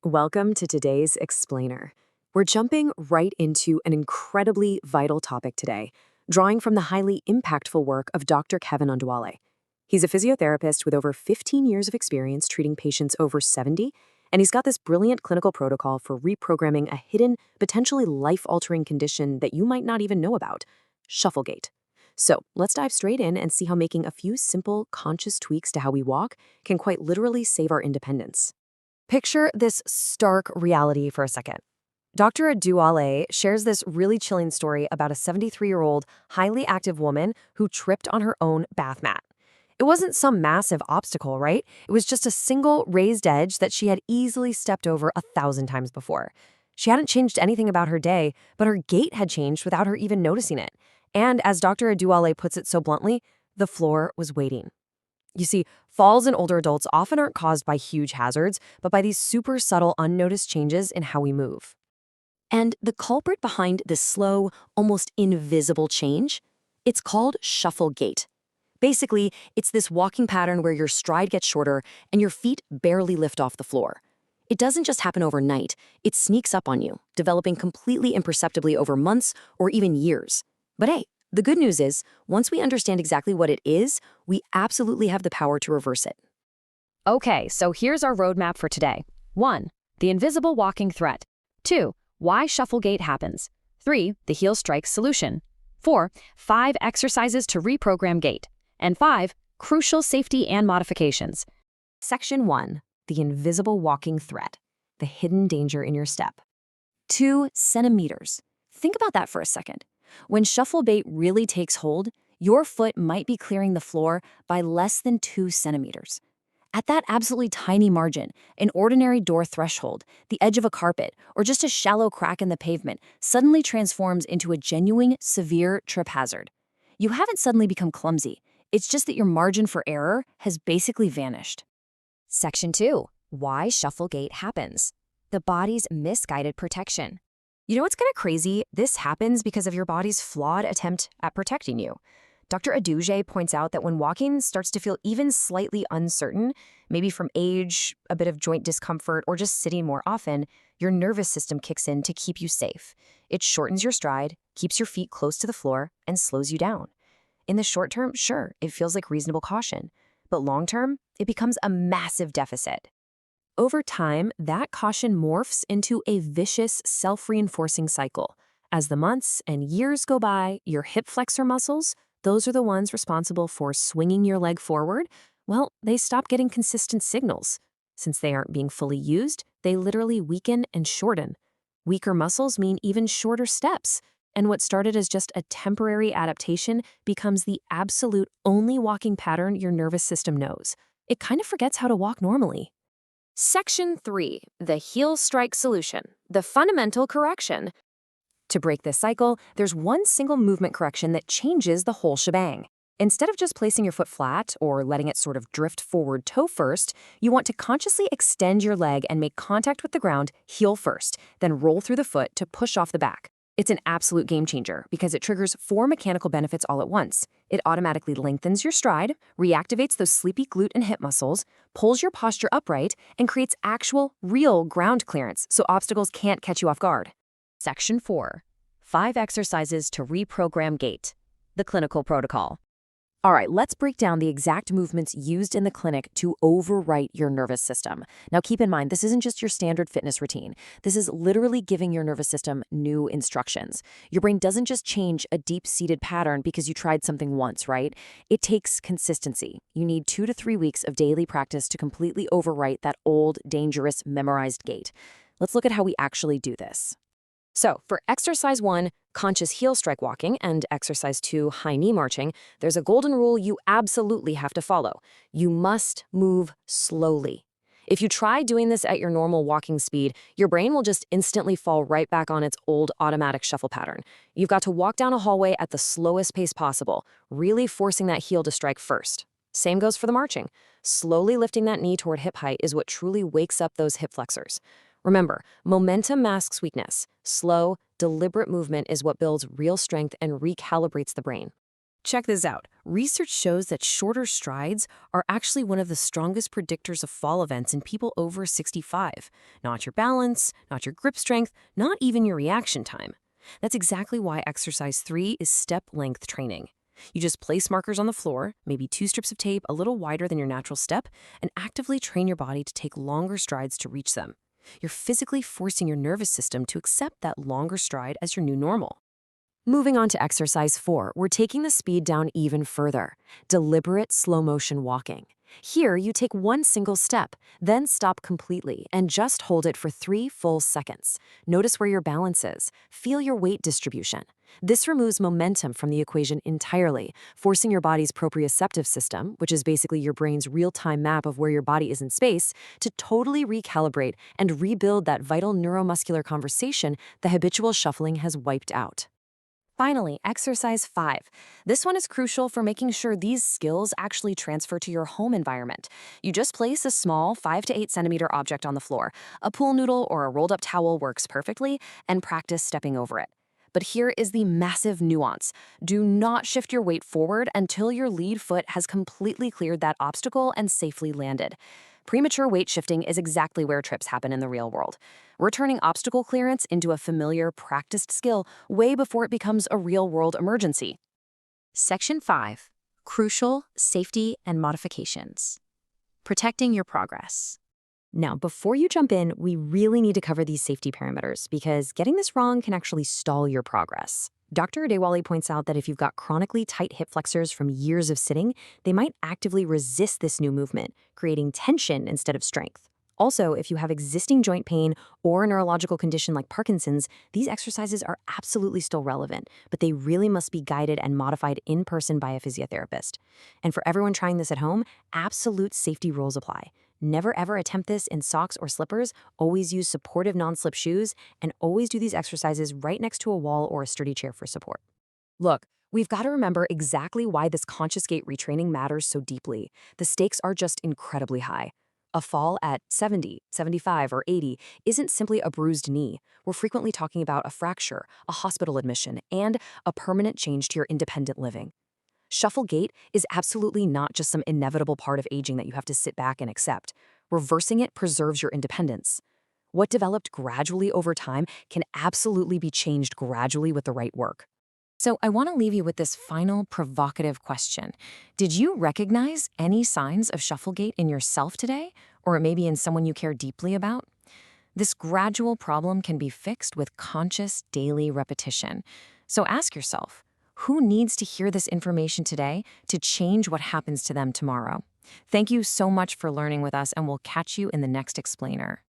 Welcome to today's Explainer. We're jumping right into an incredibly vital topic today, drawing from the highly impactful work of Dr. Kevin Adewale. He's a physiotherapist with over 15 years of experience treating patients over 70, and he's got this brilliant clinical protocol for reprogramming a hidden, potentially life-altering condition that you might not even know about, shuffle gait. So let's dive straight in and see how making a few simple, conscious tweaks to how we walk can quite literally save our independence. Picture this stark reality for a second. Dr. Adewale shares this really chilling story about a 73-year-old, highly active woman who tripped on her own bath mat. It wasn't some massive obstacle, right? It was just a single raised edge that she had easily stepped over 1,000 times before. She hadn't changed anything about her day, but her gait had changed without her even noticing it. And as Dr. Adewale puts it so bluntly, the floor was waiting. You see, falls in older adults often aren't caused by huge hazards, but by these super subtle, unnoticed changes in how we move. And the culprit behind this slow, almost invisible change? It's called shuffle gait. Basically, it's this walking pattern where your stride gets shorter and your feet barely lift off the floor. It doesn't just happen overnight, it sneaks up on you, developing completely imperceptibly over months or even years. But hey, the good news is, once we understand exactly what it is, we absolutely have the power to reverse it. Okay, so here's our roadmap for today. 1. The invisible walking threat. 2. Why shuffle gait happens. 3. The heel strike solution. 4. 5 exercises to reprogram gait. And 5. Crucial safety and modifications. Section 1. The invisible walking threat. The hidden danger in your step. 2 centimeters. Think about that for a second. When shuffle gait really takes hold, your foot might be clearing the floor by less than 2 centimeters. At that absolutely tiny margin, an ordinary door threshold, the edge of a carpet, or just a shallow crack in the pavement suddenly transforms into a genuine, severe trip hazard. You haven't suddenly become clumsy. It's just that your margin for error has basically vanished. Section 2. Why shuffle gait happens. The body's misguided protection. You know what's kind of crazy? This happens because of your body's flawed attempt at protecting you. Dr. Adewale points out that when walking starts to feel even slightly uncertain, maybe from age, a bit of joint discomfort, or just sitting more often, your nervous system kicks in to keep you safe. It shortens your stride, keeps your feet close to the floor, and slows you down. In the short term, sure, it feels like reasonable caution. But long term, it becomes a massive deficit. Over time, that caution morphs into a vicious, self-reinforcing cycle. As the months and years go by, your hip flexor muscles, those are the ones responsible for swinging your leg forward, well, they stop getting consistent signals. Since they aren't being fully used, they literally weaken and shorten. Weaker muscles mean even shorter steps, and what started as just a temporary adaptation becomes the absolute only walking pattern your nervous system knows. It kind of forgets how to walk normally. Section 3. The heel strike solution. The fundamental correction. To break this cycle, there's one single movement correction that changes the whole shebang. Instead of just placing your foot flat or letting it sort of drift forward toe first, you want to consciously extend your leg and make contact with the ground heel first, then roll through the foot to push off the back. It's an absolute game changer because it triggers 4 mechanical benefits all at once. It automatically lengthens your stride, reactivates those sleepy glute and hip muscles, pulls your posture upright, and creates actual, real ground clearance so obstacles can't catch you off guard. Section 4. 5 exercises to reprogram gait. The clinical protocol. All right, let's break down the exact movements used in the clinic to overwrite your nervous system. Now, keep in mind, this isn't just your standard fitness routine. This is literally giving your nervous system new instructions. Your brain doesn't just change a deep-seated pattern because you tried something once, right? It takes consistency. You need 2 to 3 weeks of daily practice to completely overwrite that old, dangerous, memorized gait. Let's look at how we actually do this. So, for exercise 1, conscious heel strike walking, and exercise 2, high knee marching, there's a golden rule you absolutely have to follow. You must move slowly. If you try doing this at your normal walking speed, your brain will just instantly fall right back on its old automatic shuffle pattern. You've got to walk down a hallway at the slowest pace possible, really forcing that heel to strike first. Same goes for the marching. Slowly lifting that knee toward hip height is what truly wakes up those hip flexors. Remember, momentum masks weakness. Slow, deliberate movement is what builds real strength and recalibrates the brain. Check this out. Research shows that shorter strides are actually one of the strongest predictors of fall events in people over 65. Not your balance, not your grip strength, not even your reaction time. That's exactly why exercise 3 is step-length training. You just place markers on the floor, maybe 2 strips of tape a little wider than your natural step, and actively train your body to take longer strides to reach them. You're physically forcing your nervous system to accept that longer stride as your new normal. Moving on to exercise 4, we're taking the speed down even further. Deliberate slow-motion walking. Here, you take one single step, then stop completely and just hold it for 3 full seconds. Notice where your balance is. Feel your weight distribution. This removes momentum from the equation entirely, forcing your body's proprioceptive system, which is basically your brain's real-time map of where your body is in space, to totally recalibrate and rebuild that vital neuromuscular conversation the habitual shuffling has wiped out. Finally, exercise 5. This one is crucial for making sure these skills actually transfer to your home environment. You just place a small 5 to 8 centimeter object on the floor. A pool noodle or a rolled up towel works perfectly, and practice stepping over it. But here is the massive nuance. Do not shift your weight forward until your lead foot has completely cleared that obstacle and safely landed. Premature weight shifting is exactly where trips happen in the real world. We're turning obstacle clearance into a familiar, practiced skill way before it becomes a real-world emergency. Section 5. Crucial Safety and Modifications. Protecting your progress. Now, before you jump in, we really need to cover these safety parameters because getting this wrong can actually stall your progress. Dr. Adewale points out that if you've got chronically tight hip flexors from years of sitting, they might actively resist this new movement, creating tension instead of strength. Also, if you have existing joint pain or a neurological condition like Parkinson's, these exercises are absolutely still relevant, but they really must be guided and modified in person by a physiotherapist. And for everyone trying this at home, absolute safety rules apply. Never ever attempt this in socks or slippers, always use supportive non-slip shoes, and always do these exercises right next to a wall or a sturdy chair for support. Look, we've got to remember exactly why this conscious gait retraining matters so deeply. The stakes are just incredibly high. A fall at 70, 75, or 80 isn't simply a bruised knee. We're frequently talking about a fracture, a hospital admission, and a permanent change to your independent living. Shuffle gait is absolutely not just some inevitable part of aging that you have to sit back and accept. Reversing it preserves your independence. What developed gradually over time can absolutely be changed gradually with the right work. So I want to leave you with this final provocative question. Did you recognize any signs of shuffle gait in yourself today, or maybe in someone you care deeply about? This gradual problem can be fixed with conscious daily repetition. So ask yourself, who needs to hear this information today to change what happens to them tomorrow? Thank you so much for learning with us, and we'll catch you in the next explainer.